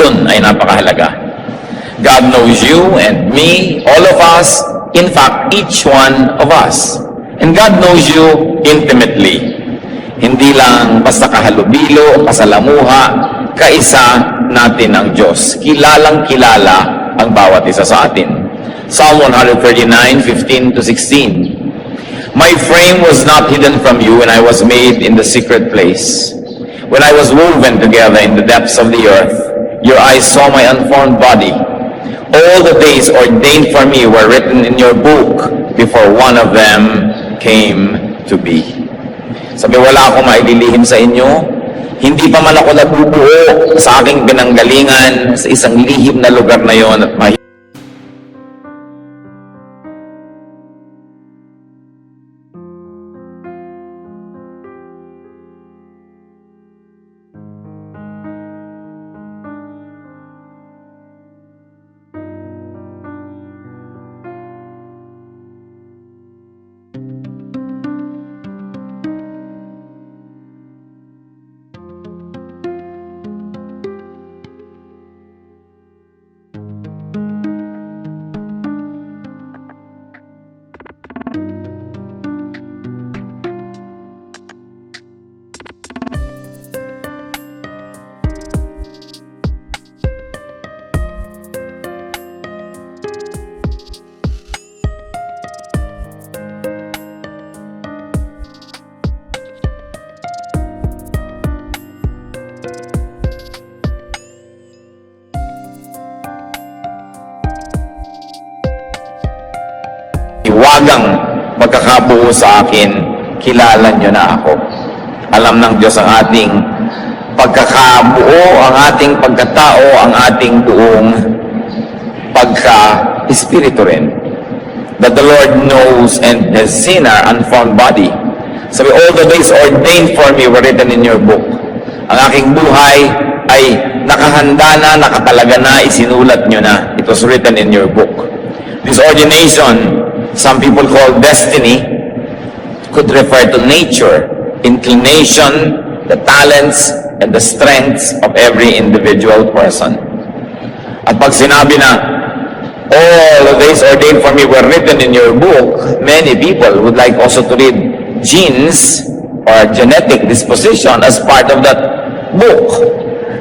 Yun ay napakahalaga. God knows you and me, all of us, in fact, each one of us. And God knows you intimately. Hindi lang basta kahalubilo, kasalamuha, kaisa natin ang Diyos. Kilalang kilala ang bawat isa sa atin. Psalm 139:15-16. My frame was not hidden from you when I was made in the secret place. When I was woven together in the depths of the earth, your eyes saw my unformed body. All the days ordained for me were written in your book before one of them came to be. Sabi, wala akong maililihim sa inyo. Hindi pa man ako nabubuo sa aking pinanggalingan sa isang lihim na lugar na yon at hiwagang magkakabuo sa akin, kilala nyo na ako. Alam ng Diyos ang ating pagkakabuo, ang ating pagkatao, ang ating buong pagka-espiritu rin. That the Lord knows and has seen our unformed body. Sabi, all the days ordained for me were written in your book. Ang aking buhay ay nakahanda na, nakatalaga na, isinulat nyo na. It was written in your book. This ordination, some people call destiny, could refer to nature, inclination, the talents, and the strengths of every individual person. At pag sinabi na, all the days ordained for me were written in your book, many people would like also to read genes or genetic disposition as part of that book,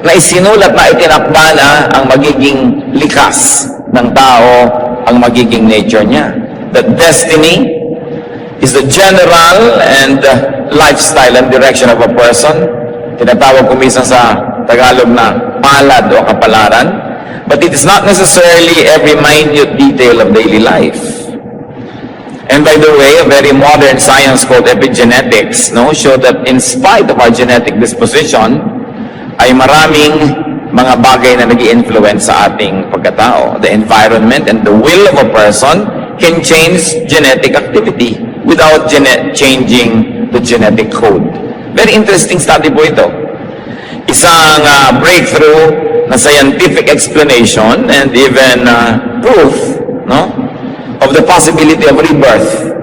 na isinulat na itinakda na ang magiging likas ng tao, ang magiging nature niya. That destiny is the general and lifestyle and direction of a person. Tinatawag ko minsan sa Tagalog na palad o kapalaran. But it is not necessarily every minute detail of daily life. And by the way, a very modern science called epigenetics show that in spite of our genetic disposition, ay maraming mga bagay na nag-i-influence sa ating pagkatao. The environment and the will of a person can change genetic activity without changing the genetic code. Very interesting study po ito. Isang breakthrough na scientific explanation and even proof of the possibility of rebirth.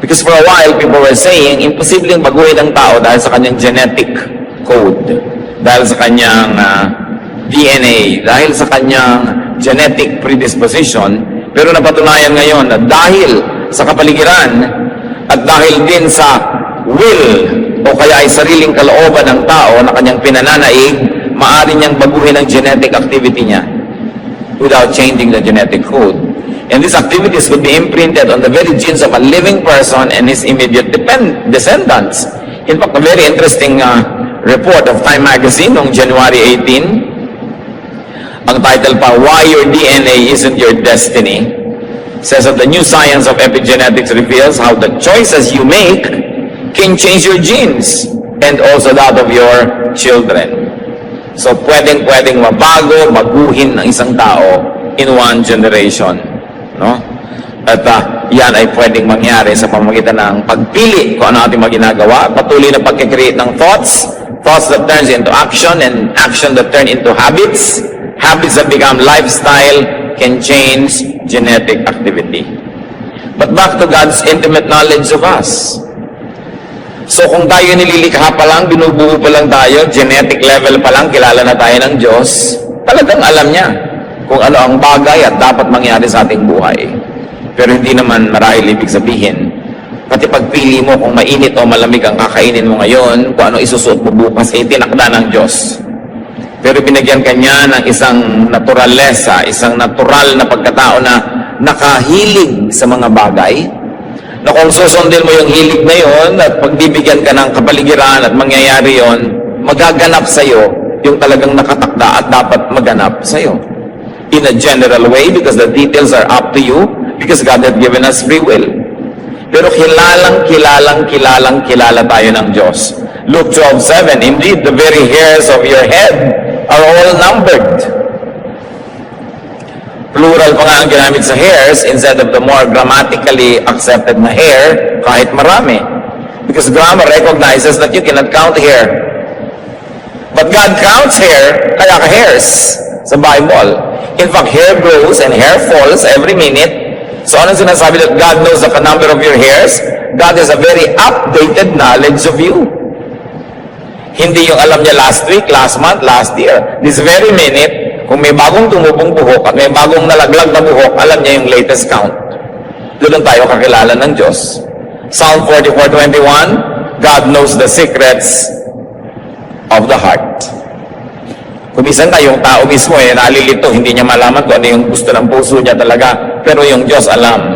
Because for a while, people were saying, imposibleng baguhin ang tao dahil sa kanyang genetic code, dahil sa kanyang DNA, dahil sa kanyang genetic predisposition. Pero napatunayan ngayon na dahil sa kapaligiran at dahil din sa will o kaya ay sariling kalooban ng tao na kanyang pinananaig, maaari niyang baguhin ang genetic activity niya without changing the genetic code. And these activities could be imprinted on the very genes of a living person and his immediate descendants. In fact, a very interesting report of Time Magazine noong January 18, ang title pa, Why Your DNA Isn't Your Destiny, says that the new science of epigenetics reveals how the choices you make can change your genes and also that of your children. So, pwedeng mabago, maguhin ng isang tao in one generation. At yan ay pwedeng mangyari sa pamamagitan ng pagpili kung ano ating ginagawa, patuloy na pagkikreate ng thoughts that turns into action, and action that turn into habits, habits that become lifestyle, can change genetic activity. But back to God's intimate knowledge of us. So kung tayo nililikha pa lang, binubuo pa lang tayo, genetic level pa lang, kilala na tayo ng Diyos, Talagang alam niya kung ano ang bagay at dapat mangyari sa ating buhay. Pero hindi naman marahil ibig sabihin, pati pagpili mo kung mainit o malamig ang kakainin mo ngayon, kung ano isusuot mo bukas, tinakda ng Diyos. Pero binigyan ka niya ng isang naturalesa, isang natural na pagkatao na nakahilig sa mga bagay, na kung susundin mo yung hilig na yon at pagbibigyan ka ng kapaligiran at mangyayari yon, magaganap sa'yo yung talagang nakatakda at dapat maganap sa'yo. In a general way, because the details are up to you, because God has given us free will. Pero kilala tayo ng Diyos. Luke 12:7, indeed, the very hairs of your head are all numbered. Plural pa nga ang ginamit sa hairs instead of the more grammatically accepted na hair, kahit marami. Because grammar recognizes that you cannot count hair. But God counts hair, kaya ka hairs sa Bible. In fact, hair grows and hair falls every minute. So ano sinasabi that God knows the number of your hairs? God has a very updated knowledge of you. Hindi yung alam niya last week, last month, last year. This very minute, kung may bagong tumubong buhok at may bagong nalaglag na buhok, alam niya yung latest count. Doon tayo kakilala ng Diyos. Psalm 44:21, God knows the secrets of the heart. Kung minsan yung tao mismo nalilito, hindi niya malaman kung ano yung gusto ng puso niya talaga. Pero yung Diyos alam.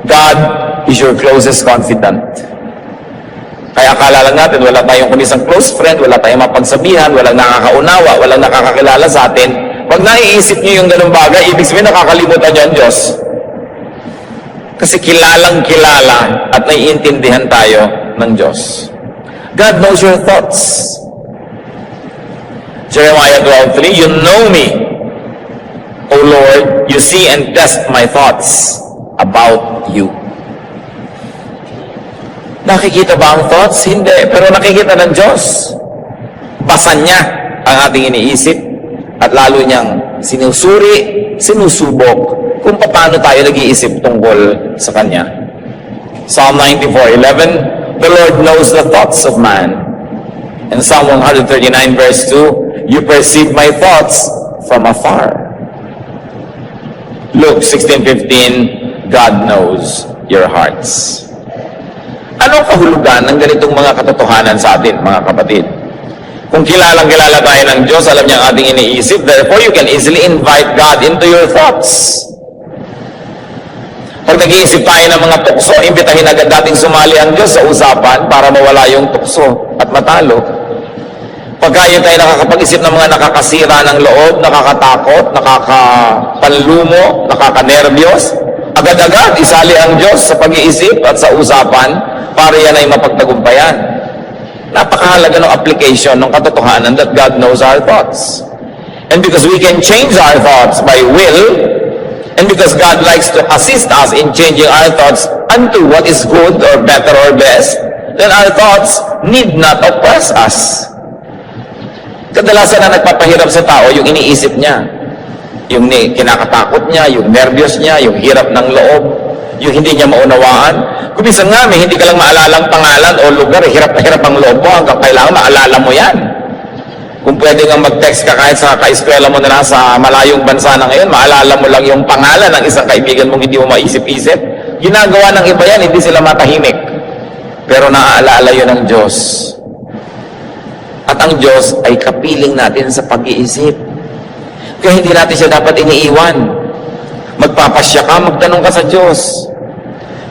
God is your closest confidant. Kaya akala lang natin, wala tayong kundi isang close friend, wala tayong mapagsabihan, walang nakakaunawa, walang nakakakilala sa atin. Pag naiisip niyo yung ganung bagay, ibig sabihin nakakalimutan niyo ang Diyos. Kasi kilalang kilala at naiintindihan tayo ng Diyos. God knows your thoughts. Jeremiah 12:3, you know me, O Lord, you see and test my thoughts about you. Nakikita ba ang thoughts? Hindi. Pero nakikita ng Diyos. Basa niya ang ating iniisip at lalo niyang sinusuri, sinusubok kung paano tayo nag-iisip tungkol sa Kanya. Psalm 94:11, the Lord knows the thoughts of man. And Psalm 139 verse 2, you perceive my thoughts from afar. Luke 16:15, God knows your hearts. Anong kahulugan ng ganitong mga katotohanan sa atin, mga kapatid? Kung kilalang-kilala tayo ng Diyos, alam niya ang ating iniisip, therefore you can easily invite God into your thoughts. Pag nag-iisip tayo ng mga tukso, imbitahin agad nating sumali ang Diyos sa usapan para mawala yung tukso at matalo. Pagka yun tayo nakakapag-isip ng mga nakakasira ng loob, nakakatakot, nakakapanlumo, nakakanerbiyos, agad-agad isali ang Diyos sa pag-iisip at sa usapan para yan ay mapagtagumpayan. Napakahalaga ng application ng katotohanan that God knows our thoughts. And because we can change our thoughts by will, and because God likes to assist us in changing our thoughts unto what is good or better or best, then our thoughts need not oppress us. Kadalasan na nagpapahirap sa tao yung iniisip niya. Yung kinakatakot niya, yung nervyos niya, yung hirap ng loob, yung hindi niya maunawaan. Kung minsan nga, may hindi ka lang maalalang pangalan o lugar, hirap na hirap ang loob mo, hanggang kailangan maalala mo yan. Kung pwede nga mag-text ka kahit sa ka-eskwela mo na nasa malayong bansa na ngayon, maalala mo lang yung pangalan ng isang kaibigan mong hindi mo maisip-isip. Ginagawa ng iba yan, hindi sila matahimik. Pero naaalala yun ng Diyos. At ang Diyos ay kapiling natin sa pag-iisip. Kaya hindi natin siya dapat iniiwan. Magpapasya ka, magtanong ka sa Diyos.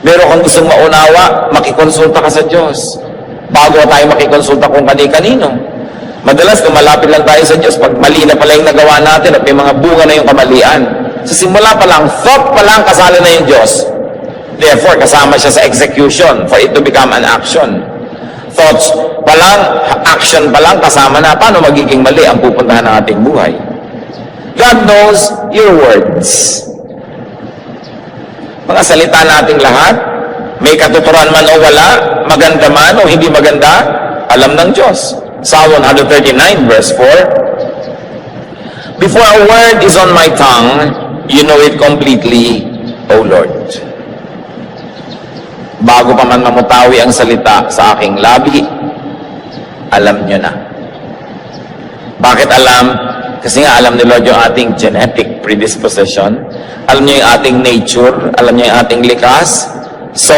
Meron kang gustong maunawa, makikonsulta ka sa Diyos. Bago tayo makikonsulta kung kani-kanino. Madalas, lumalapit lang tayo sa Diyos pag mali na pala yung nagawa natin at may mga bunga na yung kamalian. Sa simula pa lang, thought pa lang, kasala na yung Diyos. Therefore, kasama siya sa execution for it to become an action. Thoughts pa lang, action pa lang, kasama na. Paano magiging mali ang pupuntahan ng ating buhay? God knows your words. Mga salita nating lahat, may katuturan man o wala, maganda man o hindi maganda, alam ng Diyos. Psalm 139 verse 4, before a word is on my tongue, you know it completely, O Lord. Bago pa man mamutawi ang salita sa aking labi, alam nyo na. Bakit alam? Kasi nga, alam ni Lord yung ating genetic predisposition. Alam niya yung ating nature. Alam niya yung ating likas. So,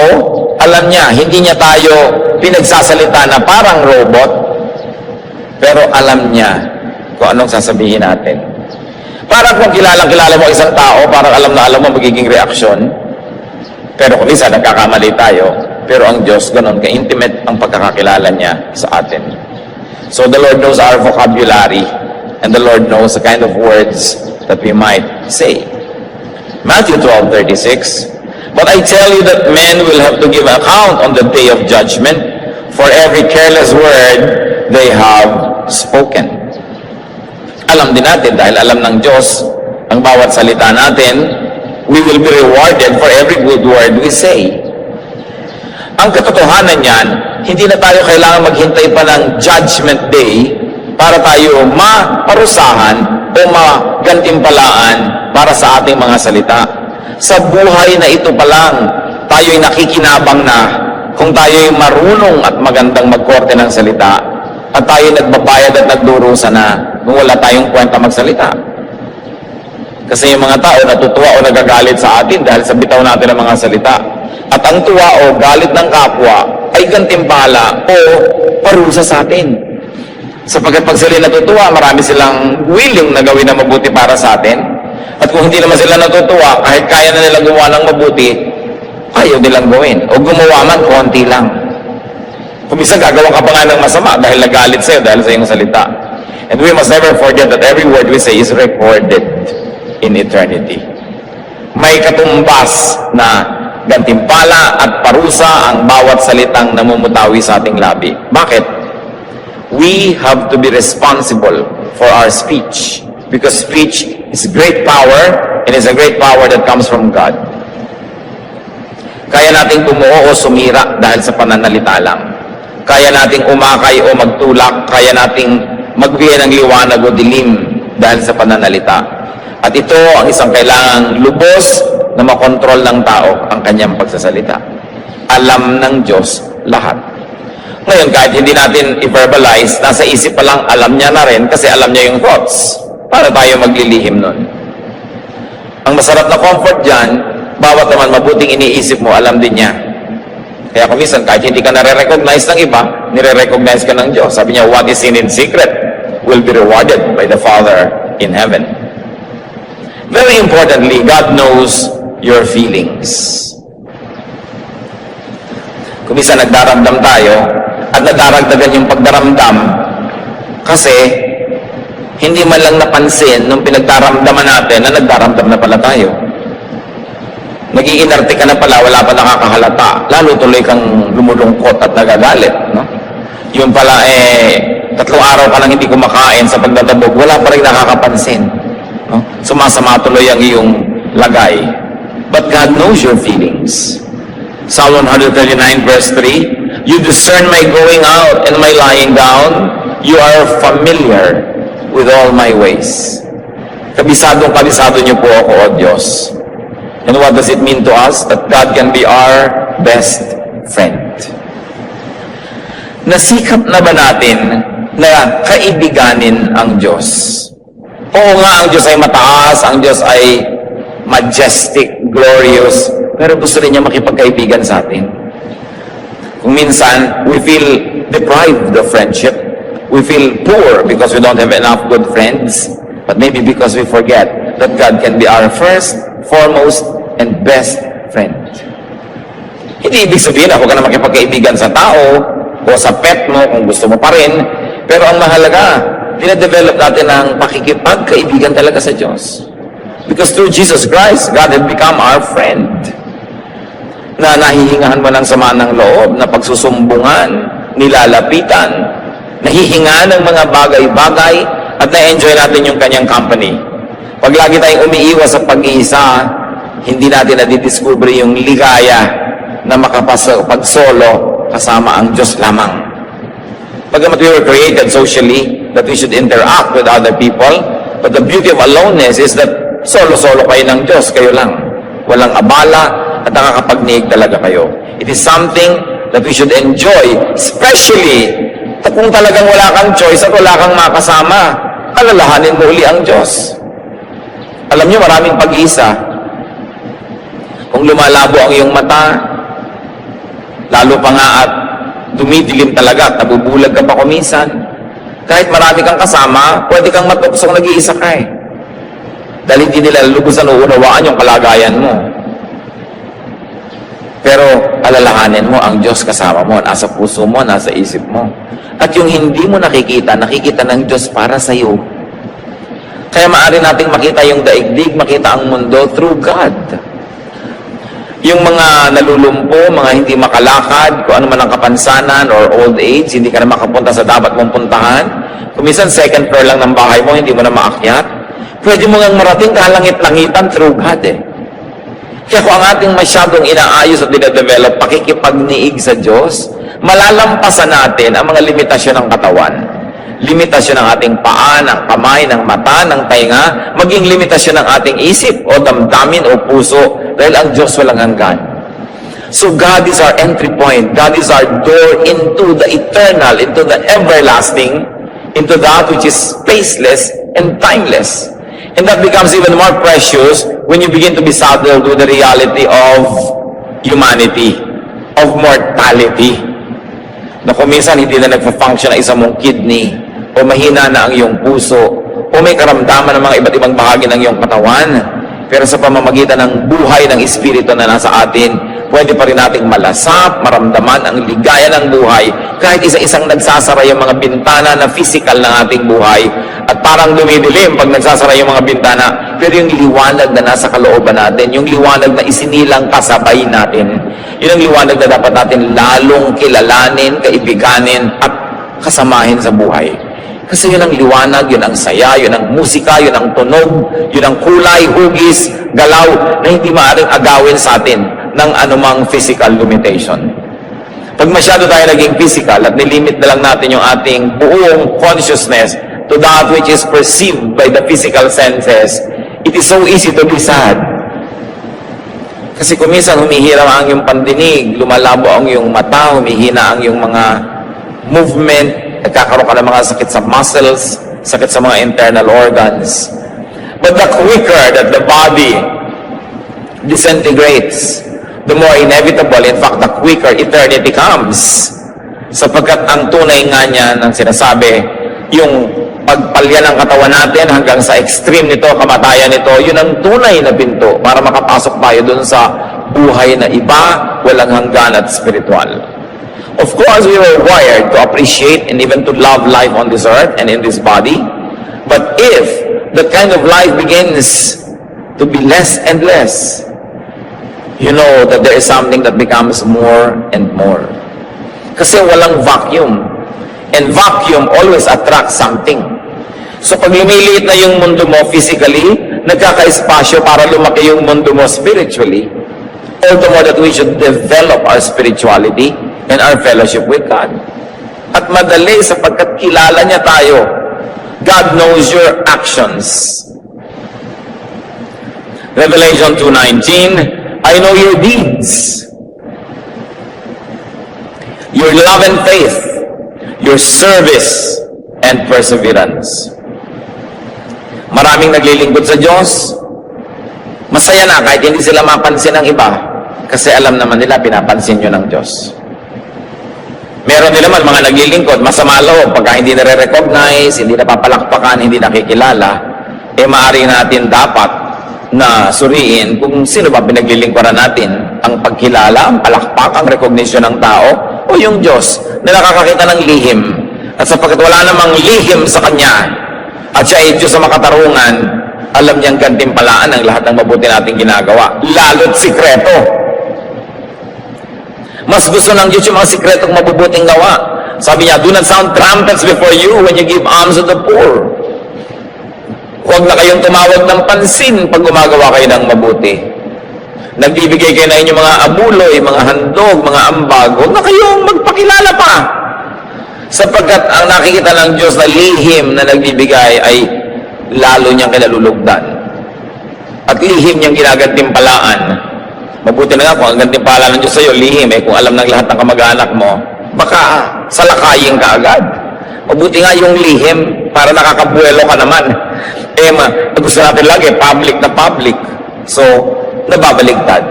alam niya, hindi niya tayo pinagsasalita na parang robot, pero alam niya kung anong sasabihin natin. Parang kung kilala mo isang tao, parang alam na alam mo magiging reaksyon, pero kung isa nagkakamali tayo, pero ang Diyos, ganun, ka-intimate ang pagkakakilala niya sa atin. So the Lord knows our vocabulary, and the Lord knows the kind of words that we might say. Matthew 12:36, "But I tell you that men will have to give account on the day of judgment for every careless word they have spoken." Alam din natin, dahil alam ng Diyos ang bawat salita natin, we will be rewarded for every good word we say. Ang katotohanan niyan, hindi na tayo kailangan maghintay pa ng judgment day para tayo maparusahan o magantimpalaan para sa ating mga salita. Sa buhay na ito pa lang, tayo'y nakikinabang na kung tayo'y marunong at magandang magkorte ng salita at tayo'y nagbabayad at nagdurusa na kung wala tayong kwenta magsalita. Kasi yung mga tao natutuwa o nagagalit sa atin dahil sa bitaw natin ang mga salita. At ang tuwa o galit ng kapwa ay gantimpala o parusa sa atin. Sapagkat pag sila natutuwa, marami silang willing na gawin na mabuti para sa atin. At kung hindi naman sila natutuwa, kahit kaya na nilang gumawa ng mabuti, ayaw nilang gawin. O gumawa man, konti lang. Kung minsan gagawa ka pa nga ng masama dahil nagalit sa'yo, dahil sa iyong salita. And we must never forget that every word we say is recorded in eternity. May katumbas na gantimpala at parusa ang bawat salitang namumutawi sa ating labi. Bakit? We have to be responsible for our speech. Because speech is great power, and is a great power that comes from God. Kaya nating bumuo o sumira dahil sa pananalita lang. Kaya nating umakay o magtulak, kaya nating magbigay ng liwanag o dilim dahil sa pananalita. At ito ang isang kailangang lubos na makontrol ng tao, ang kanyang pagsasalita. Alam ng Diyos lahat. Ngayon, kahit hindi natin i-verbalize, nasa isip pa lang, alam niya na rin kasi alam niya yung thoughts. Para tayo maglilihim nun. Ang masarap na comfort dyan, bawat naman mabuting iniisip mo, alam din niya. Kaya kung minsan, kahit hindi ka nare-recognize ng iba, nire-recognize ka ng Diyos. Sabi niya, what is seen in secret will be rewarded by the Father in heaven. Very importantly, God knows your feelings. Kung minsan nagdaramdam tayo, at nadaragdagan yung pagdaramdam, kasi hindi man lang napansin nung pinagdaramdaman natin na nagdaramdam na pala tayo. Nag-iinarte ka na pala, wala pa nakakahalata. Lalo tuloy kang lumulungkot at nagagalit. No? Yung pala, 3 araw ka lang hindi kumakain sa pagdadabog, wala pa rin nakakapansin. No? Sumasama tuloy ang iyong lagay. But God knows your feelings. Psalm 139 verse 3, "You discern my going out and my lying down. You are familiar with all my ways." Kabisado niyo po ako, O Diyos. And what does it mean to us? That God can be our best friend. Nasikap na ba natin na kaibiganin ang Diyos? Oo nga, ang Diyos ay mataas, ang Diyos ay majestic, glorious, pero gusto rin niya makipagkaibigan sa atin. Kung minsan, we feel deprived of friendship. We feel poor because we don't have enough good friends. But maybe because we forget that God can be our first, foremost, and best friend. Hindi ibig sabihin ako ka na makipagkaibigan sa tao o sa pet mo kung gusto mo pa rin. Pero ang mahalaga, dinadevelop natin ang pakikipagkaibigan talaga sa Diyos. Because through Jesus Christ, God had become our friend. Na nahihingahan mo ng sama ng loob, na pagsusumbungan, nilalapitan, nahihinga ng mga bagay-bagay, at na-enjoy natin yung kanyang company. Pag lagi tayong umiiwas sa pag-iisa, hindi natin nadidiscover yung ligaya na makapagsolo kasama ang Diyos lamang. Pagamat we were created socially, that we should interact with other people, but the beauty of aloneness is that solo-solo kayo ng Diyos, kayo lang. Walang abala, at nakakapagniig talaga kayo. It is something that we should enjoy, especially kung talagang wala kang choice at wala kang makasama. alalahanin mo uli ang Diyos. Alam niyo, maraming pag-iisa. Kung lumalabo ang iyong mata, lalo pa nga at dumidilim talaga at nabubulag ka pa kuminsan, kahit marami kang kasama, pwede kang matuksong nag-iisa ka eh. Dahil hindi nila lubusan o unawaan yung kalagayan mo. Pero alalahanin mo ang Diyos kasama mo, nasa puso mo, nasa isip mo. At yung hindi mo nakikita, nakikita ng Diyos para sa iyo. Kaya maaari nating makita yung daigdig, makita ang mundo through God. Yung mga nalulumpo, mga hindi makalakad, kung ano man ang kapansanan or old age, hindi ka na makapunta sa dapat mong puntahan. Kung minsan second floor lang ng bahay mo, hindi mo na maakyat. Pwede mo ngang marating kalangit-langitan through God eh. Kaya kung ang ating masyadong inaayos at dinadevelop, pakikipagniig sa Diyos, malalampasan natin ang mga limitasyon ng katawan. Limitasyon ng ating paa, ng kamay, ng mata, ng tainga, maging limitasyon ng ating isip o damdamin o puso dahil ang Diyos walang hanggan. So God is our entry point. God is our door into the eternal, into the everlasting, into that which is spaceless and timeless. And that becomes even more precious when you begin to be saddled with the reality of humanity, of mortality. Na kung minsan hindi na nagpa-function ang isang mong kidney, o mahina na ang iyong puso, o may karamdaman ng mga iba't ibang bahagi ng iyong katawan, pero sa pamamagitan ng buhay ng Espiritu na nasa atin, pwede pa rin nating malasap, maramdaman ang ligaya ng buhay, kahit isa-isang nagsasara yung mga bintana na physical ng ating buhay, at parang dumidilim pag nagsasara yung mga bintana, pero yung liwanag na nasa kalooban natin, yung liwanag na isinilang kasabay natin, yun ang liwanag na dapat natin lalong kilalanin, kaibiganin, at kasamahin sa buhay. Kasi yun ang liwanag, yun ang saya, yun ang musika, yun ang tunog, yun ang kulay, hugis, galaw, na hindi maaaring agawin sa atin ng anumang physical limitation. Pag masyado tayo naging physical at nilimit na lang natin yung ating buong consciousness to that which is perceived by the physical senses, it is so easy to be sad. Kasi kung minsan humihirang ang iyong pandinig, lumalabo ang iyong mata, humihina ang iyong mga movement, nagkakaroon ka ng mga sakit sa muscles, sakit sa mga internal organs. But the quicker that the body disintegrates, the more inevitable, in fact, the quicker eternity comes. Sapagkat ang tunay nga niya ng sinasabi, yung pagpalya ng katawan natin hanggang sa extreme nito, kamatayan nito, yun ang tunay na pinto para makapasok tayo dun sa buhay na iba, walang hanggan at spiritual. Of course, we were wired to appreciate and even to love life on this earth and in this body. But if the kind of life begins to be less and less, you know that there is something that becomes more and more. Kasi walang vacuum. And vacuum always attracts something. So pag lumiliit na yung mundo mo physically, nagkaka-espasyo para lumaki yung mundo mo spiritually. All the more that we should develop our spirituality and our fellowship with God. At madali sapagkat kilala niya tayo. God knows your actions. Revelation 2:19, I know your deeds, your love and faith, your service and perseverance. Maraming naglilingkod sa Diyos. Masaya na kahit hindi sila mapansin ng iba kasi alam naman nila pinapansin nyo ng Diyos. Meron din naman mga naglilingkod, masama loob, pagka hindi nare-recognize, hindi napapalakpakan, hindi nakikilala, maaari natin dapat na suriin kung sino ba pinaglilingkuran natin, ang pagkilala, ang palakpak, ang recognition ng tao, o yung Diyos na nakakakita ng lihim. At sapagkat wala namang lihim sa Kanya, at siya ay Diyos sa makatarungan, alam niyang gantimpalaan ang lahat ng mabuti nating ginagawa, lalo't sikreto. Mas gusto ng Diyos yung mga sikretong mabubuting gawa. Sabi niya, do not sound trumpets before you when you give alms to the poor. Huwag na kayong tumawag ng pansin pag gumagawa kayo ng mabuti. Nagbibigay kayo na inyong mga abuloy, mga handog, mga ambag. Huwag na kayong magpakilala pa. Sapagkat ang nakikita ng Diyos na lihim na nagbibigay ay lalo niyang kinalulugdan. At lihim niyang ginagantimpalaan. Mabuti na nga kung ang gantimpala ng Diyos sa'yo, lihim, kung alam ng lahat ng kamag-anak mo, baka salakayin ka agad. Mabuti nga yung lihim para nakakabuelo ka naman. Gusto natin lagi, public na public. So, nababaligtad.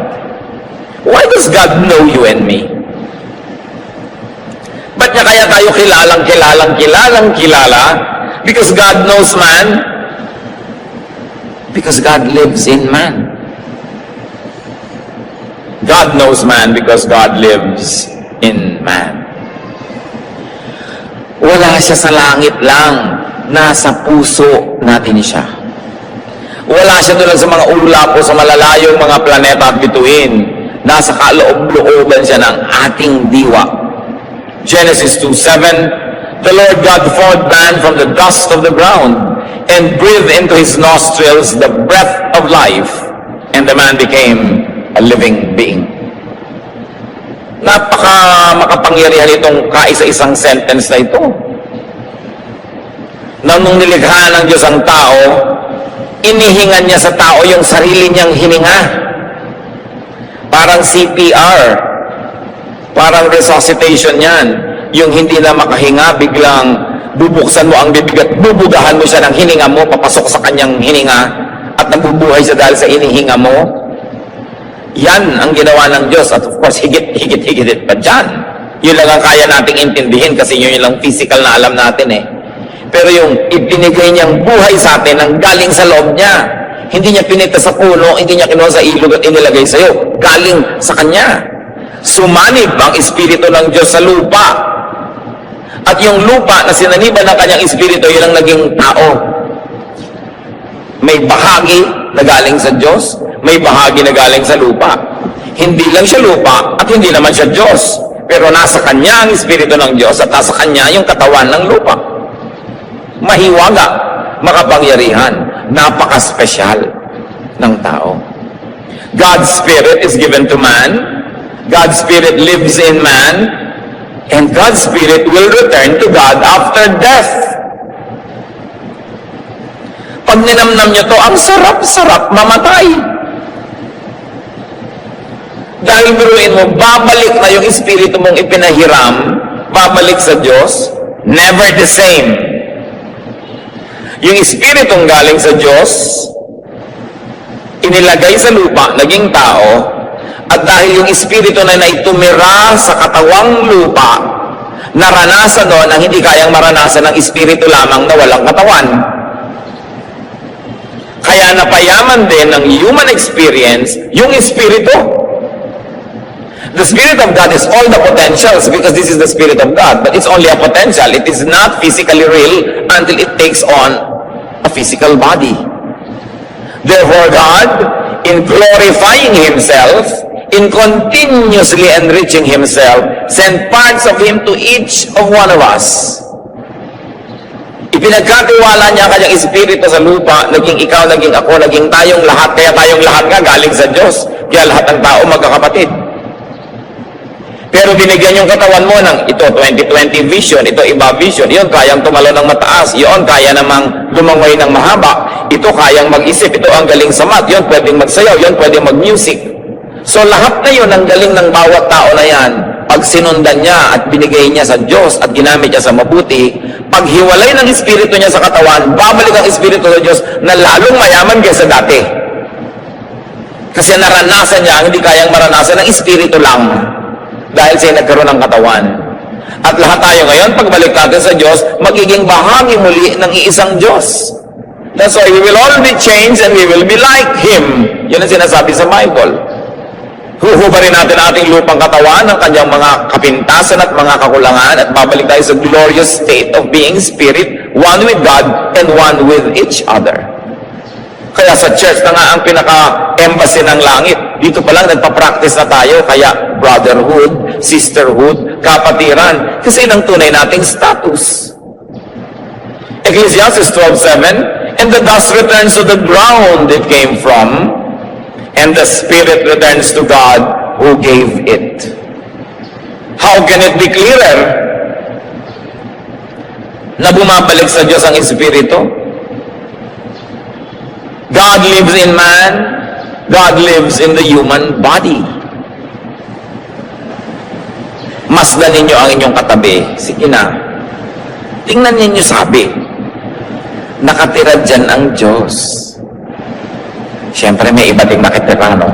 Why does God know you and me? Ba't niya kaya tayo kilala? Because God knows man. Because God lives in man. God knows man because God lives in man. Wala siya sa langit lang. Nasa puso natin siya. Wala siya doon sa mga ulap o sa malalayong mga planeta at bituin. Nasa kaloob-looban siya ng ating diwa. Genesis 2:7, the Lord God formed man from the dust of the ground and breathed into his nostrils the breath of life, and the man became a living being. Makapangyarihan itong kaisa-isang sentence na ito. Nang nilikha ng Diyos ang tao, inihingan niya sa tao yung sarili niyang hininga. Parang CPR. Parang resuscitation yan. Yung hindi na makahinga, biglang bubuksan mo ang bibig at bubugahan mo siya ng hininga mo, papasok sa kanyang hininga, at nabubuhay siya dahil sa inihinga mo. Yan ang ginawa ng Diyos. At of course, higit pa dyan. Yun lang ang kaya nating intindihin kasi yun lang physical na alam natin eh. Pero yung ibinigay niyang buhay sa atin ang galing sa loob niya. Hindi niya pinita sa puno, hindi niya kinuha sa ilog at inilagay sa iyo. Galing sa Kanya. Sumanib ang Espiritu ng Diyos sa lupa. At yung lupa na sinaniban ng Kanyang Espiritu, yun ang naging tao. May bahagi na galing sa Diyos, may bahagi na galing sa lupa. Hindi lang siya lupa at hindi naman siya Diyos. Pero nasa Kanya ang Espiritu ng Diyos at nasa Kanya yung katawan ng lupa. Mahiwaga, makapangyarihan, napaka-special ng tao. God's Spirit is given to man. God's Spirit lives in man. And God's Spirit will return to God after death. Pag ninamnam nyo to, ang sarap-sarap mamatay. Dahil biruin mo, babalik na yung Espiritu mong ipinahiram, babalik sa Diyos, never the same. Yung Espiritong galing sa Diyos, inilagay sa lupa, naging tao, at dahil yung Espiritu na naitumira sa katawang lupa, naranasan doon ang hindi kayang maranasan ng Espiritu lamang na walang katawan. Kaya napayaman din ng human experience yung Espiritu. The Spirit of God is all the potentials because this is the Spirit of God, but it's only a potential. It is not physically real until it takes on a physical body. Therefore, God, in glorifying Himself, in continuously enriching Himself, sent parts of Him to each of one of us. Ipinagkatiwala niya ang kanyang Espiritu sa lupa, naging ikaw, naging ako, naging tayong lahat, kaya tayong lahat nga galing sa Diyos, kaya lahat ng tao magkakapatid. Pero binigyan yung katawan mo ng ito 20/20 vision, ito iba vision, yun kayang tumalo ng mataas, yun kaya namang lumangoy ng mahaba, ito kayang mag-isip, ito ang galing sa math, yun pwedeng magsayaw, yun pwedeng mag-music. So lahat na yun ang galing ng bawat tao na yan, pag sinundan niya at binigay niya sa Diyos at ginamit niya sa mabuti, pag hiwalay ng Espiritu niya sa katawan, babalik ang Espiritu sa Diyos na lalong mayaman kaysa dati. Kasi naranasan niya ang hindi kayang maranasan ng Espiritu lang. Dahil siya nagkaroon ng katawan. At lahat tayo ngayon, pagbalik natin sa Diyos, magiging bahagi muli ng iisang Diyos. That's why we will all be changed and we will be like Him. Yun ang sinasabi sa Bible. Huhubarin natin ang ating lupang katawan, ang kanyang mga kapintasan at mga kakulangan, at babalik tayo sa glorious state of being spirit, one with God and one with each other. Kaya sa church na nga ang pinaka-embassy ng langit. Dito pa lang nagpa-practice na tayo. Kaya brotherhood, sisterhood, kapatiran. Kasi yun ang tunay nating status. Ecclesiastes 12:7, and the dust returns to the ground it came from, and the spirit returns to God who gave it. How can it be clearer na bumabalik sa Diyos ang Espiritu? God lives in man. God lives in the human body. Masdan ninyo ang inyong katabi. Sige na. Tingnan ninyo sabi, nakatira dyan ang Diyos. Siyempre may iba ding nakitira, no?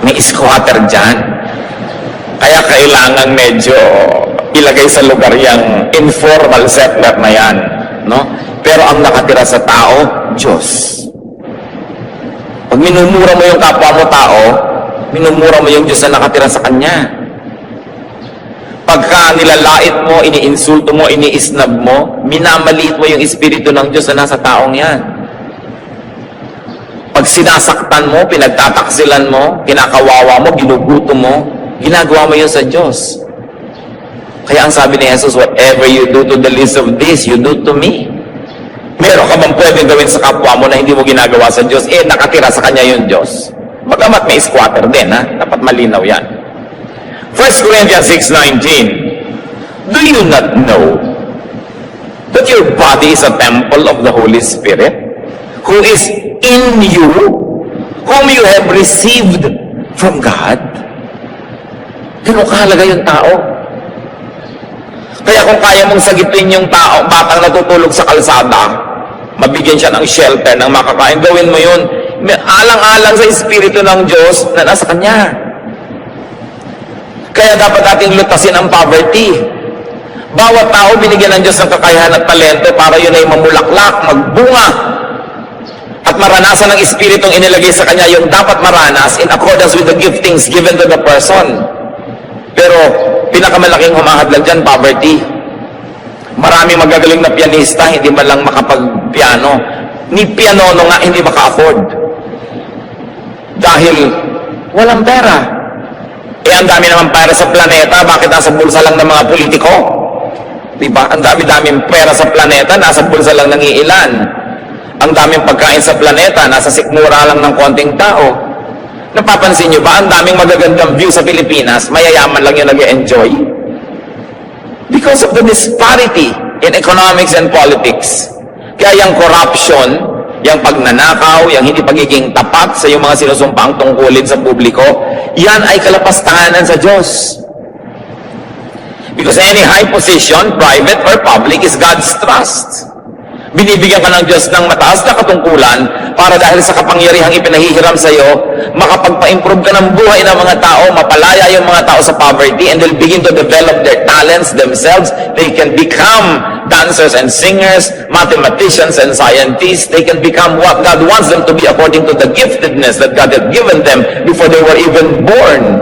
May squatter dyan. Kaya kailangan medyo ilagay sa lugar yung informal settler na yan, no? Pero ang nakatira sa tao, Diyos. Pag minumura mo yung kapwa mo tao, minumura mo yung Diyos na nakatira sa Kanya. Pagka nilalait mo, iniinsulto mo, iniisnab mo, minamaliit mo yung Espiritu ng Diyos na nasa taong yan. Pag sinasaktan mo, pinagtataksilan mo, kinakawawa mo, ginuguto mo, ginagawa mo yun sa Diyos. Kaya ang sabi ni Jesus, whatever you do to the least of this, you do to me. Meron ka bang pwedeng gawin sa kapwa mo na hindi mo ginagawa sa Diyos? Nakatira sa Kanya yung Diyos. Bagamat may squatter din, ha? Dapat malinaw yan. 1 Corinthians 6:19, do you not know that your body is a temple of the Holy Spirit, who is in you, whom you have received from God? Ganun kahalaga yung tao. Kaya kung kaya mong sagitin yung tao, batang natutulog sa kalsada, mabigyan siya ng shelter, ng makakain, gawin mo yun. Alang-alang sa Espiritu ng Diyos na nasa Kanya. Kaya dapat ating lutasin ang poverty. Bawat tao binigyan ng Diyos ng kakayahan at talento para yun ay mamulaklak, magbunga, at maranasan ng Espiritong inilagay sa Kanya yung dapat maranas in accordance with the giftings given to the person. Pero pinakamalaking humahadlang dyan, poverty. Maraming magagaling na pianista, hindi man lang makapag-piano. Ni pianono nga, hindi maka-afford. Dahil walang pera. Ang dami naman pera sa planeta, bakit nasa bulsa lang ng mga politiko? Diba? Ang dami-daming pera sa planeta, nasa bulsa lang ng iilan. Ang daming pagkain sa planeta, nasa sikmura lang ng konting tao. Napapansin nyo ba, ang daming magagandang view sa Pilipinas, mayayaman lang yung nag-enjoy? Because of the disparity in economics and politics. Kaya yung corruption, yung pagnanakaw, yung hindi pagiging tapat sa yung mga sinusumpaang tungkulin sa publiko, yan ay kalapastanganan sa Diyos. Because any high position, private or public, is God's trust. Binibigyan ka ng Diyos ng mataas na katungkulan para dahil sa kapangyarihang ipinahihiram sa iyo, makapagpa-improve ka ng buhay ng mga tao, mapalaya yung mga tao sa poverty, and they'll begin to develop their talents themselves. They can become dancers and singers, mathematicians and scientists. They can become what God wants them to be according to the giftedness that God had given them before they were even born.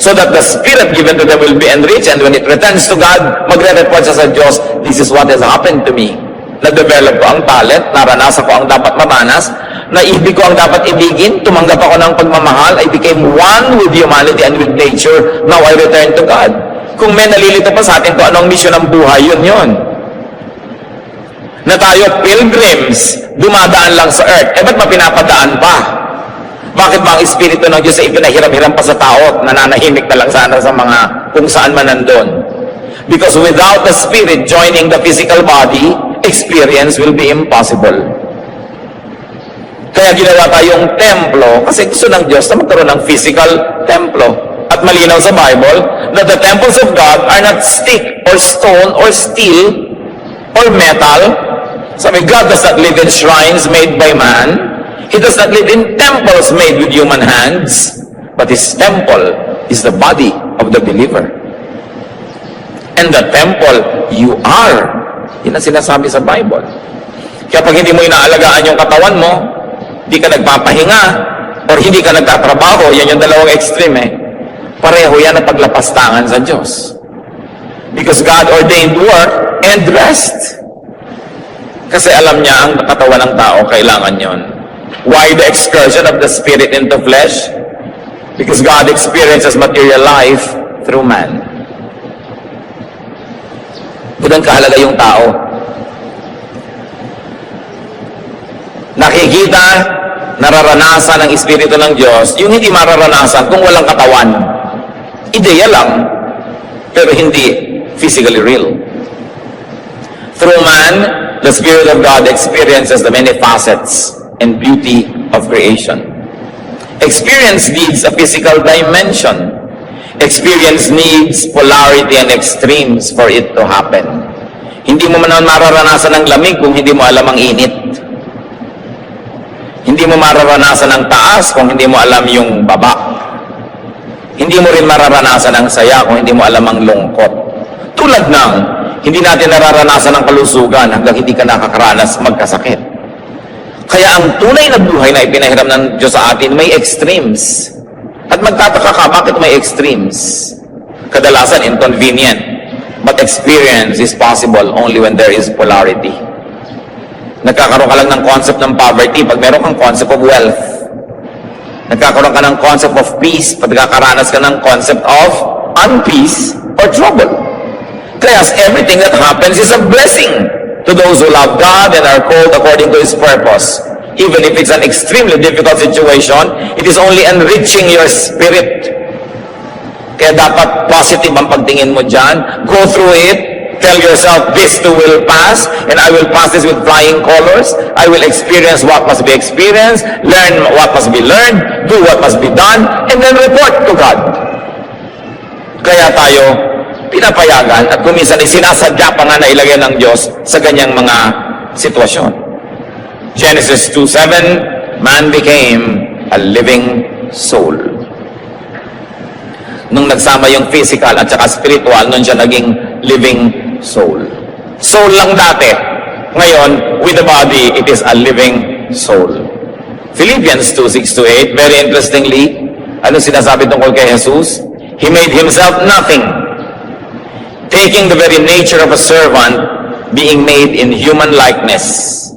So that the Spirit given to them will be enriched, and when it returns to God, magre-report siya sa Diyos, this is what has happened to me. Na-develop ko ang talent, naranasan ko ang dapat maranas, naibig ko ang dapat ibigin, tumanggap ako ng pagmamahal, I became one with humanity and with nature, now I return to God. Kung may nalilito pa sa atin kung anong mission ng buhay, yun. Na tayo pilgrims, dumadaan lang sa earth, ba't mapinapadaan pa? Bakit ba ang Espiritu ng Diyos ay ipinahiram-hiram pa sa tao at nananahimik na lang sana sa mga kung saan man nandun? Because without the Spirit joining the physical body, experience will be impossible. Kaya ginawa tayong templo kasi gusto ng Diyos na magkaroon ng physical templo. At malinaw sa Bible that the temples of God are not stick or stone or steel or metal. Sabi, God does not live in shrines made by man. He does not live in temples made with human hands. But His temple is the body of the believer. And the temple you are. Yan ang sinasabi sa Bible. Kaya pag hindi mo inaalagaan yung katawan mo, hindi ka nagpapahinga, or hindi ka nagtatrabaho, yan yung dalawang extreme Pareho yan ang paglapastangan sa Diyos. Because God ordained work and rest. Kasi alam niya ang katawan ng tao, kailangan yon. Why the excursion of the Spirit into flesh? Because God experiences material life through man. Ganun kahalaga yung tao. Nakikita, nararanasan ng Espiritu ng Diyos, yung hindi mararanasan kung walang katawan. Ideya lang, pero hindi physically real. Through man, the Spirit of God experiences the many facets and beauty of creation. Experience needs a physical dimension. Experience needs polarity and extremes for it to happen. Hindi mo man mararanasan ng lamig kung hindi mo alam ang init. Hindi mo mararanasan ng taas kung hindi mo alam yung baba. Hindi mo rin mararanasan ang saya kung hindi mo alam ang lungkot. Tulad ng, hindi natin nararanasan ang kalusugan hanggang hindi ka nakakaranas magkasakit. Kaya ang tunay na buhay na ipinahiram ng Diyos sa atin, may extremes. At magtataka ka, bakit may extremes? Kadalasan inconvenient. But experience is possible only when there is polarity. Nagkakaroon ka lang ng concept ng poverty pag meron kang concept of wealth. Nagkakaroon ka ng concept of peace pag nakakaranas ka ng concept of unpeace or trouble. Kaya everything that happens is a blessing to those who love God and are called according to His purpose. Even if it's an extremely difficult situation, it is only enriching your spirit. Kaya dapat positive ang pagtingin mo dyan. Go through it. Tell yourself, this too will pass, and I will pass this with flying colors. I will experience what must be experienced, learn what must be learned, do what must be done, and then report to God. Kaya tayo pinapayagan at kuminsan ay sinasadya pa nga na ilagay ng Diyos sa ganyang mga sitwasyon. Genesis 2:7, man became a living soul. Nung nagsama yung physical at saka spiritual, nun siya naging living soul. Soul lang dati. Ngayon, with the body, it is a living soul. Philippians 2:6-8, very interestingly, ano sinasabi tungkol kay Jesus? He made Himself nothing, taking the very nature of a servant, being made in human likeness,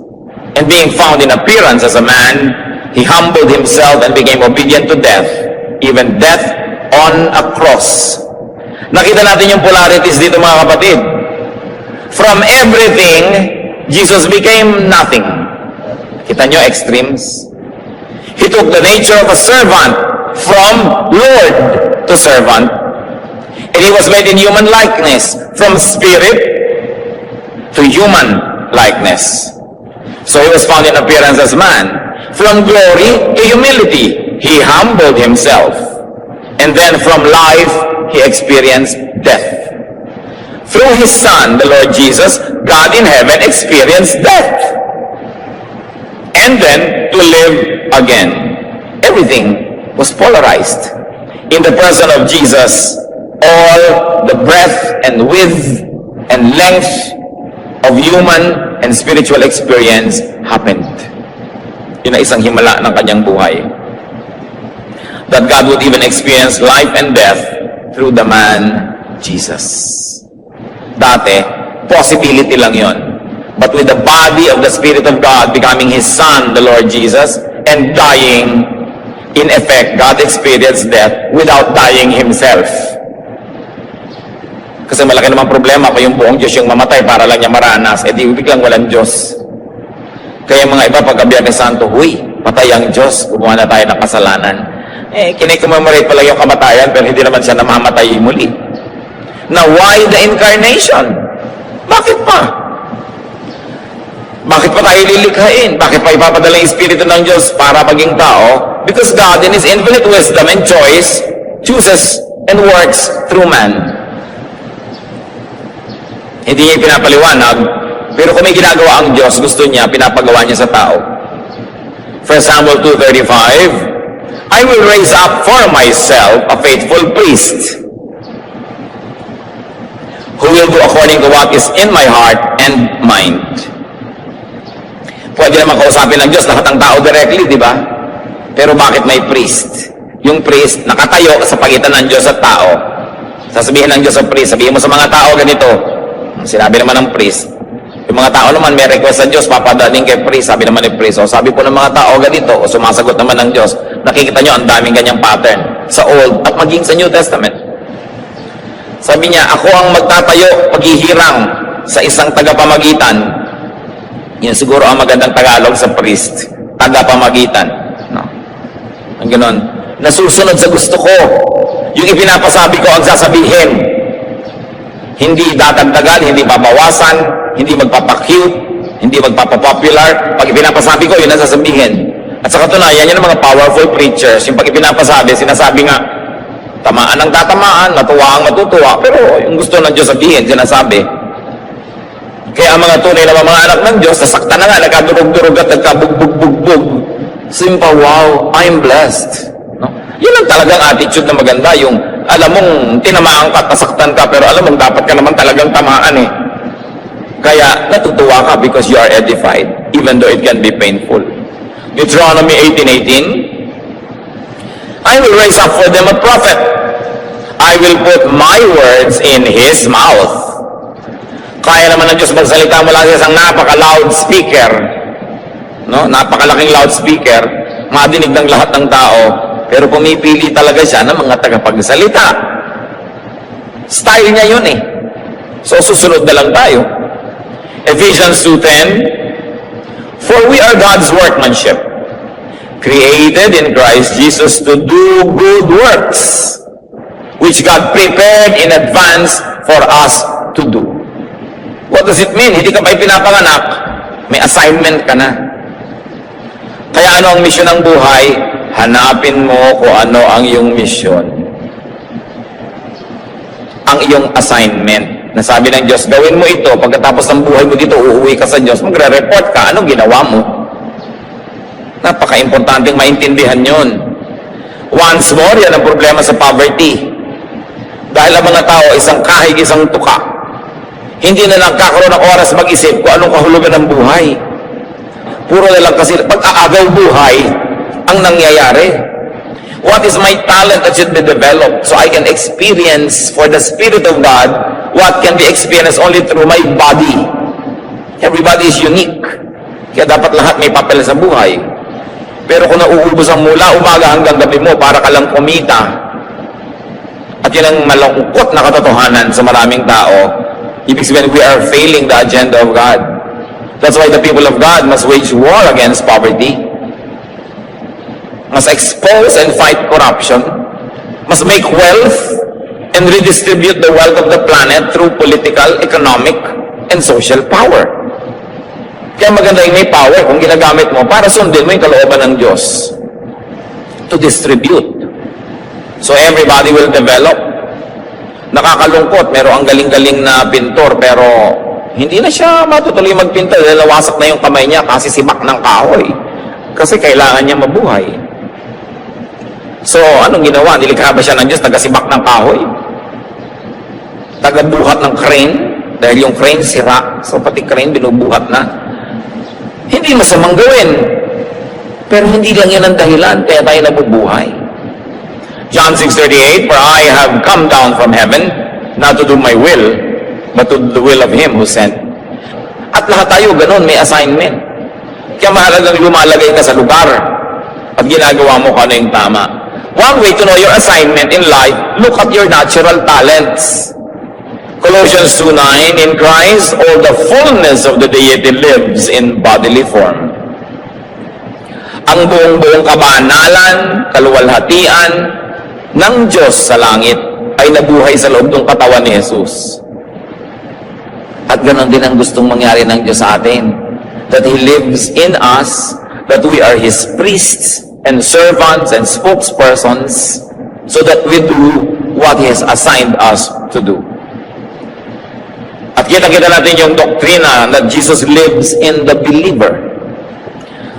and being found in appearance as a man, He humbled Himself and became obedient to death, even death on a cross. Nakita natin yung polarities dito, mga kapatid. From everything, Jesus became nothing. Kita nyo, extremes? He took the nature of a servant from Lord to servant. And He was made in human likeness, from spirit to human likeness. So He was found in appearance as man. From glory to humility, He humbled Himself. And then from life, He experienced death. Through His Son, the Lord Jesus, God in heaven experienced death. And then to live again. Everything was polarized. In the person of Jesus, all the breadth and width and length of human and spiritual experience happened. Yun na isang himala ng kanyang buhay. That God would even experience life and death through the man Jesus. Dati, possibility lang yon. But with the body of the Spirit of God becoming His Son, the Lord Jesus, and dying, in effect, God experienced death without dying Himself. Kasi malaki naman problema kung yung buong Diyos yung mamatay para lang niya maranas, di biglang walang Diyos. Kaya mga iba, pagka Biyernes Santo, huy, patay ang Diyos, gumawa na tayo ng kasalanan. Kinicommemorate pala yung kamatayan, pero hindi naman siya namamatay muli. Now, why the incarnation? Bakit pa? Bakit pa tayo lilikhain? Bakit pa ipapadala yung Espiritu ng Diyos para maging tao? Because God, in His infinite wisdom and choice, chooses and works through man. Hindi niya pinapaliwanag, pero kung may ginagawa ang Diyos, gusto niya, pinapagawa niya sa tao. 1 Samuel 2:35, I will raise up for myself a faithful priest who will do according to what is in my heart and mind. Pwede naman kausapin ng Diyos lahat ng tao directly, di ba? Pero bakit may priest? Yung priest nakatayo sa pagitan ng Diyos at tao. Sasabihin ng Diyos sa priest, sabihin mo sa mga tao ganito. Sinabi naman ng priest. Yung mga tao naman may request sa Diyos, papadaling kay priest, sabi naman ni priest. O sabi po ng mga tao ganito, o sumasagot naman ng Diyos. Nakikita nyo, ang daming ganyang pattern sa Old at maging sa New Testament. Sabi niya, ako ang magtatayo, paghihirang sa isang tagapamagitan. Yan siguro ang magandang Tagalog sa priest. Tagapamagitan. No? Ang ganon. Nasusunod sa gusto ko. Yung ipinapasabi ko ang sasabihin. Hindi dadagdagan, hindi babawasan, hindi magpapacute, hindi magpapapopular. Pag ipinapasabi ko, yun ang sasabihin. At sa katunayan, yan ang mga powerful preachers. Yung pag ipinapasabi, sinasabi nga, tamaan ang tatamaan, matuwa ang matutuwa, pero yung gusto ng Diyos sabihin, sinasabi. Kaya ang mga tunay na mga anak ng Diyos, nasaktan na nga, nagkadurog-durog at nagkabugbog-bugbog. Simpa, wow, I'm blessed. No? Yun ang talagang attitude na maganda, yung alam mong tinamaan ka, nasaktan ka, pero alam mong dapat ka naman talagang tamaan eh. Kaya natutuwa ka because you are edified, even though it can be painful. Deuteronomy 18:18, I will raise up for them a prophet. I will put my words in his mouth. Kaya naman ng Diyos magsalita mula sa isang napaka-loud speaker, no? Napakalaking loudspeaker, madinig ng lahat ng tao, pero pumipili talaga siya ng mga tagapagsalita. Style niya yun eh. So susunod na lang tayo. Ephesians 2:10, for we are God's workmanship, created in Christ Jesus to do good works, which God prepared in advance for us to do. What does it mean? Hindi ka pa pinapanganak, may assignment ka na. Kaya ano ang misyon ng buhay? Hanapin mo kung ano ang iyong misyon. Ang iyong assignment. Nasabi ng Diyos, gawin mo ito, pagkatapos ng buhay mo dito, uuwi ka sa Diyos, magre-report ka, anong ginawa mo? Napaka-importanteng maintindihan yun. Once more, yan ang problema sa poverty. Dahil ang mga tao, isang kahig, isang tuka. Hindi na nagkakaroon ng oras mag-isip kung anong kahulugan ng buhay. Puro na lang kasi pag-aagaw buhay ang nangyayari. What is my talent that should be developed so I can experience for the Spirit of God what can be experienced only through my body? Everybody is unique. Kaya dapat lahat may papel sa buhay. Pero kung nauubos ang mula umaga hanggang gabi mo para ka lang kumita, at yun ang malungkot na katotohanan sa maraming tao, ibig sabihin we are failing the agenda of God. That's why the people of God must wage war against poverty, must expose and fight corruption, must make wealth and redistribute the wealth of the planet through political, economic, and social power. Kaya maganda yung may power kung ginagamit mo para sundin mo yung kalooban ng Diyos to distribute. So everybody will develop. Nakakalungkot, meron ang galing-galing na pintor pero hindi na siya matutuloy magpinta dahil nawasak na yung kamay niya kasi sibak ng kahoy. Kasi kailangan niya mabuhay. So, anong ginawa? Nilikha ba siya ng Diyos? Tagasibak ng kahoy? Tagabuhat ng crane? Dahil yung crane sira. So, pati crane binubuhat na. Hindi masamang gawin. Pero hindi lang yan ang dahilan kaya tayo nabubuhay. John 6:38, for I have come down from heaven, not to do my will, but to do the will of Him who sent. At lahat tayo ganun, may assignment. Kaya mahalagang lumalagay ka sa lugar at ginagawa mo kung ano yung tama. One way to know your assignment in life, look at your natural talents. Colossians 2:9, in Christ, all the fullness of the deity lives in bodily form. Ang buong kabanalan, kaluwalhatian ng Diyos sa langit ay nabuhay sa loob ng katawan ni Jesus. At ganoon din ang gustong mangyari ng Diyos sa atin. That He lives in us, that we are His priests and servants and spokespersons so that we do what He has assigned us to do. At kita natin yung doktrina that Jesus lives in the believer.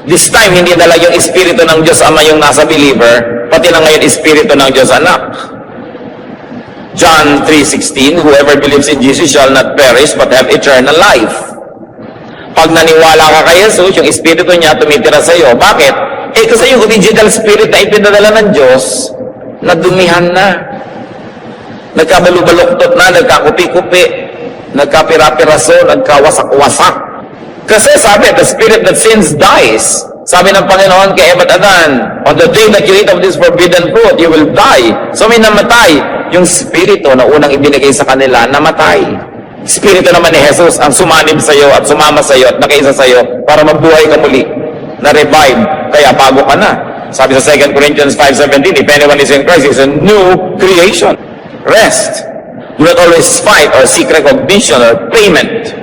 This time, hindi na lang yung Espiritu ng Diyos Ama yung nasa believer, pati na ngayon Espiritu ng Diyos Anak. John 3:16, whoever believes in Jesus shall not perish but have eternal life. Pag naniwala ka kay Jesus, yung Espiritu niya tumitira sa iyo. Bakit? Kasi yung original spirit na ipinadala ng Diyos, nadumihan na. Nagkabalubaluktot na, nagkakupi-kupi, nagkapira-piraso, nagkawasak-wasak. Kasi sabi, the spirit that sins dies. Sabi ng Panginoon kay Eva at Adan, on the day that you eat of this forbidden fruit, you will die. So may namatay. Yung spirito na unang ibinigay sa kanila, namatay. Spirito naman ni Jesus ang sumanib sa iyo at sumama sa iyo at nakaisa sa iyo para mabuhay ka muli. Na-revive, kaya bago ka na. Sabi sa 2 Corinthians 5:17, if anyone is in Christ, is a new creation. Rest. Do not always fight or seek recognition or payment.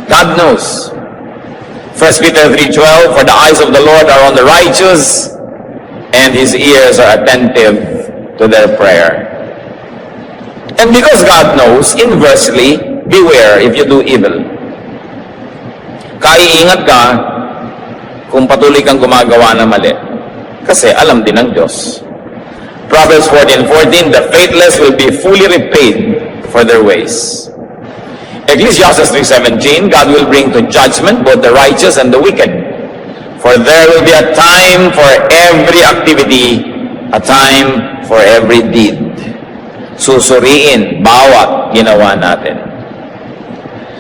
God knows. 1 Peter 3:12, for the eyes of the Lord are on the righteous, and His ears are attentive to their prayer. And because God knows, inversely, beware if you do evil. Kaiingat ka kung patuloy kang gumagawa na mali. Kasi alam din ng Diyos. Proverbs 14:14, the faithless will be fully repaid for their ways. Ecclesiastes 3:17, God will bring to judgment both the righteous and the wicked. For there will be a time for every activity, a time for every deed. Susuriin bawat ginawa natin.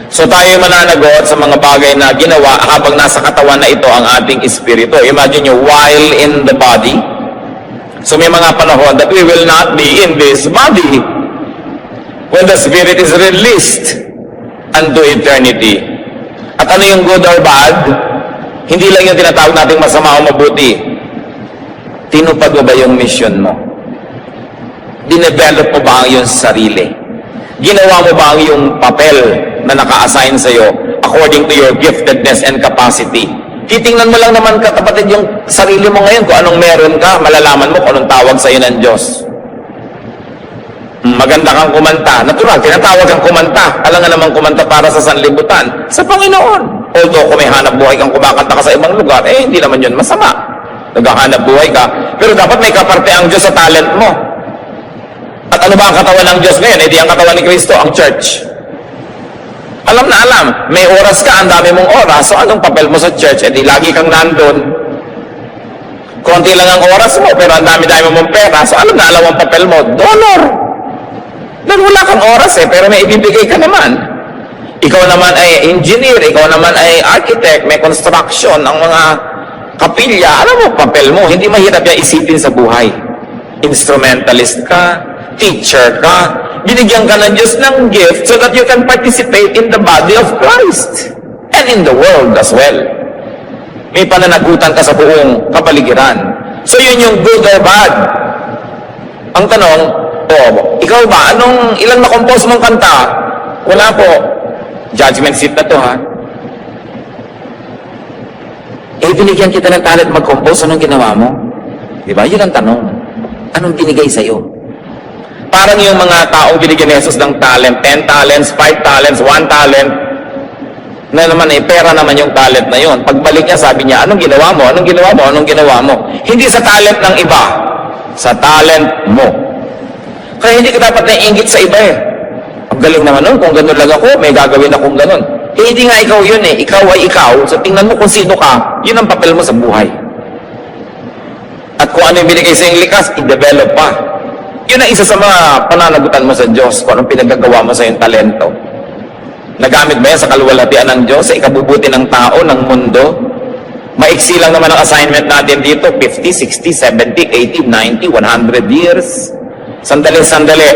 So tayo mananagot sa mga bagay na ginawa habang nasa katawan na ito ang ating espiritu. Imagine nyo, while in the body. So may mga panahon that we will not be in this body when the spirit is released unto eternity. At ano yung good or bad? Hindi lang yung tinatawag nating masama o mabuti. Tinupad mo ba yung mission mo? Dinevelop mo ba ang iyong sarili? Ginawa mo ba ang iyong papel na naka-assign sa'yo according to your giftedness and capacity? Titingnan mo lang naman kapatid yung sarili mo ngayon kung anong meron ka, malalaman mo kung anong tawag sa'yo ng Diyos. Maganda kang kumanta. Natural, tinatawag kang kumanta. Alam nga naman kumanta para sa sanlibutan. Sa Panginoon. Although kung may hanap buhay kang kumakanta ka sa ibang lugar, hindi naman yun masama. Naghahanap buhay ka. Pero dapat may kaparte ang Diyos sa talent mo. At ano ba ang katawan ng Diyos ngayon? Di ang katawan ni Kristo, ang church. Alam na alam, may oras ka, ang dami mong oras. So anong papel mo sa church? Di lagi kang nandun. Konti lang ang oras mo, pero ang dami-dami mong pera. So alam na alam ang papel mo, donor. Dahil wala kang oras pero may ibibigay ka naman. Ikaw naman ay engineer, ikaw naman ay architect, may construction, ang mga kapilya. Alam mo, papel mo, hindi mahirap yan isipin sa buhay. Instrumentalist ka, teacher ka, binigyan ka ng Diyos ng gift so that you can participate in the body of Christ and in the world as well. May pananagutan ka sa buong kapaligiran. So yun yung good or bad. Ang tanong, ikaw ba, ilang na-compose mong kanta? Wala po. Judgment seat na to, ha? Binigyan kita ng talent mag-compose, anong ginawa mo? Diba? Yun ang tanong. Anong binigay sa'yo? Parang yung mga taong binigyan ni Jesus ng talent, 10 talents, 5 talents, 1 talent, na naman pera naman yung talent na yun. Pagbalik niya, sabi niya, anong ginawa mo? Anong ginawa mo? Anong ginawa mo? Hindi sa talent ng iba, sa talent mo. Kaya hindi ka dapat naiingit sa iba Ang galing naman nun, kung ganun lang ako, may gagawin akong ganun. Hindi nga ikaw yun Ikaw ay ikaw. So tingnan mo kung sino ka, yun ang papel mo sa buhay. At kung ano yung binigay sa iyong likas, i-develop pa. Yun ang isa sa mga pananagutan mo sa Diyos, kung anong pinagagawa mo sa iyong talento. Nagamit ba yan sa kaluwalhatian ng Diyos, sa ikabubuti ng tao, ng mundo? Maiksi lang naman ang assignment natin dito, 50, 60, 70, 80, 90, 100 years. Sandali-sandali.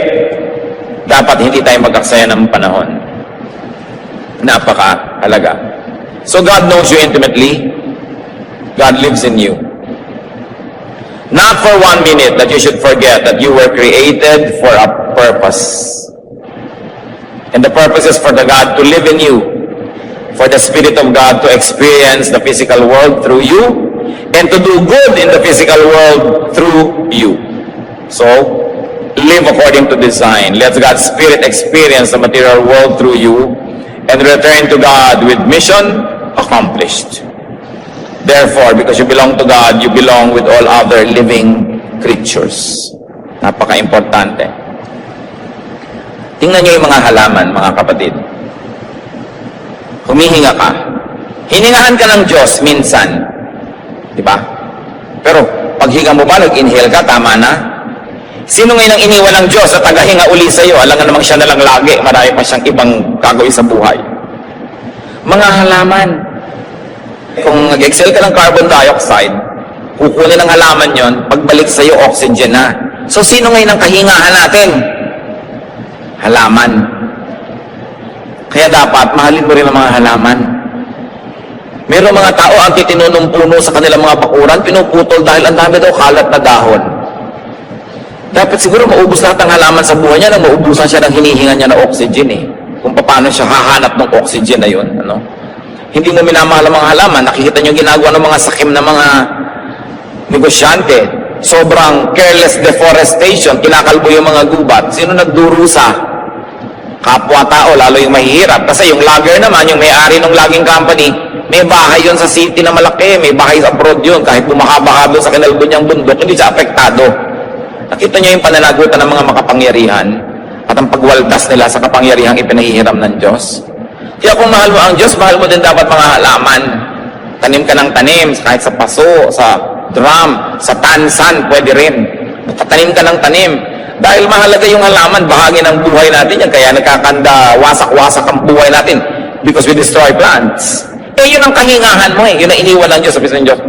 Dapat hindi tayo mag-aksaya ng panahon. Napaka-halaga. So God knows you intimately. God lives in you. Not for 1 minute that you should forget that you were created for a purpose. And the purpose is for the God to live in you, for the Spirit of God to experience the physical world through you, and to do good in the physical world through you. So, live according to design. Let God's Spirit experience the material world through you, and return to God with mission accomplished. Therefore, because you belong to God, you belong with all other living creatures. Napaka-importante. Tingnan niyo yung mga halaman, mga kapatid. Humihinga ka. Hiningahan ka ng Diyos minsan. Diba? Pero, paghinga mo ba, nag-inhale ka, tama na? Sino ngayon ang iniwan ng Diyos at tagahinga uli sa iyo? Alam nga namang siya na lang lagi. Marami pa siyang ibang gagawin sa buhay. Mga halaman. Kung nag-exhale ka ng carbon dioxide, kukunin ng halaman yon, pagbalik sa iyo, oxygen na. So, sino ngayon ang kahingahan natin? Halaman. Kaya dapat, mahalin mo rin ang mga halaman. Mayroong mga tao ang titinunong puno sa kanilang mga bakuran, pinuputol dahil ang dami daw kalat na dahon. Dapat siguro maubos lahat ng halaman sa buhay niya nang maubusan siya ng hinihinga niya na oxygen Kung paano siya hahanap ng oxygen na yun. Hindi mo minamahal ang mga halaman. Nakikita niyo ginagawa ng mga sakim na mga negosyante. Sobrang careless deforestation. Kinakalbo yung mga gubat. Sino nagdurusa? Kapwa-tao, lalo yung mahihirap. Kasi yung logger naman, yung may-ari ng logging company, May bahay yun sa city na malaki, may bahay sa abroad yun. Kahit bumaka-baka doon sa kinalbo niyang bundok, hindi siya apektado. Nakita niyo yung pananagutan ng mga makapangyarihan at ang pagwaldas nila sa kapangyarihang ipinahihiram ng Diyos. Kaya kung mahal mo ang Diyos, mahal mo din dapat mga halaman. Tanim ka ng tanim, kahit sa paso, sa drum, sa tansan, pwede rin. Tanim ka ng tanim. Dahil mahalaga yung halaman, bahagi ng buhay natin yan. Kaya nagkakanda, wasak-wasak ang buhay natin because we destroy plants. Eh, yun ang kahingahan mo eh. Yun ang iniwan ng Diyos sa piso ng Diyos.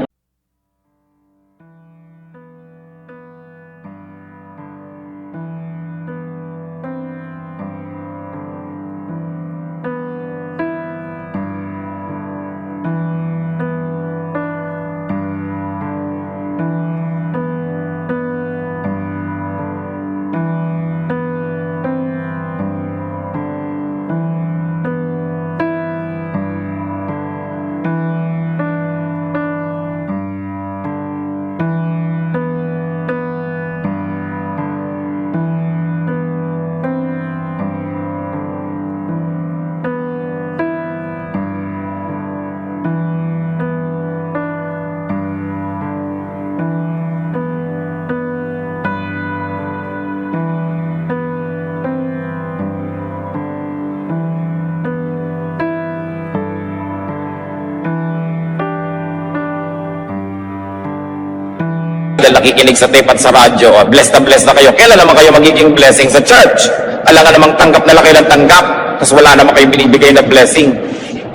Nakikinig sa tape at sa radyo, blessed na kayo. Kailan naman kayo magiging blessing sa church? Alangan namang tanggap na laki ng tanggap, tapos wala naman kayo binibigay na blessing.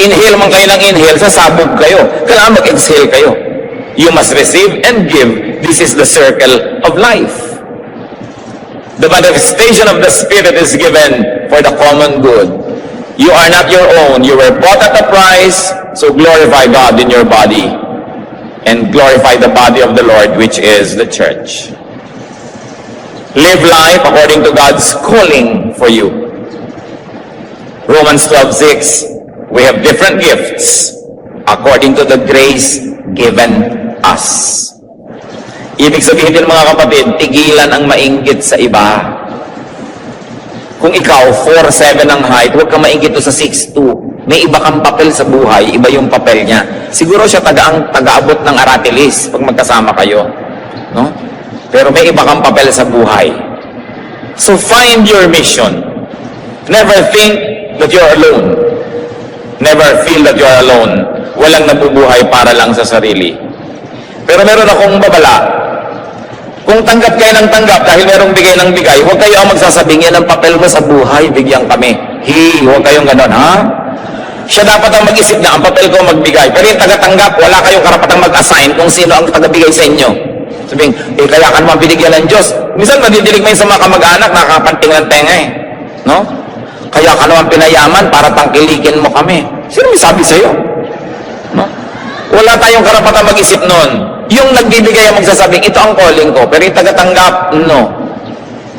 Inhale man kayo ng inhale, sasabog kayo. Kailangan mag-exhale kayo. You must receive and give. This is the circle of life. The manifestation of the Spirit is given for the common good. You are not your own. You were bought at a price, so glorify God in your body. And glorify the body of the Lord, which is the church. Live life according to God's calling for you. Romans 12:6, we have different gifts according to the grace given us. Ibig sabihin din mga kapatid, tigilan ang mainggit sa iba. Kung ikaw 4'7" ang height, huwag ka mainggit sa 6'2". May iba kang papel sa buhay, iba yung papel niya. Siguro siya taga-abot ng aratilis pag magkasama kayo. No? Pero may iba kang papel sa buhay. So find your mission. Never think that you're alone. Never feel that you're alone. Walang nabubuhay para lang sa sarili. Pero meron akong babala. Kung tanggap kayo ng tanggap dahil merong bigay ng bigay, huwag kayo ang magsasabing yan ang papel mo sa buhay, bigyan kami. Huwag kayong ganon, ha? Siya dapat ang mag-isip na ang papel ko magbigay. Pero yung taga-tanggap, wala kayong karapatang mag-assign kung sino ang taga-bigay sa inyo. Sabihin, kaya ka naman binigyan ng Diyos. Minsan madidilig mo sa mga kamag-anak, nakapanting ng tenga eh. No? Kaya ka naman pinayaman para tangkilikin mo kami. Sino may sabi sa'yo? No? Wala tayong karapatang mag-isip noon. Yung nagbibigay ang magsasabing, ito ang calling ko. Pero yung taga-tanggap, no.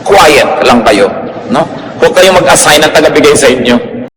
Quiet lang kayo. No? Huwag kayong mag-assign ng taga-bigay sa inyo.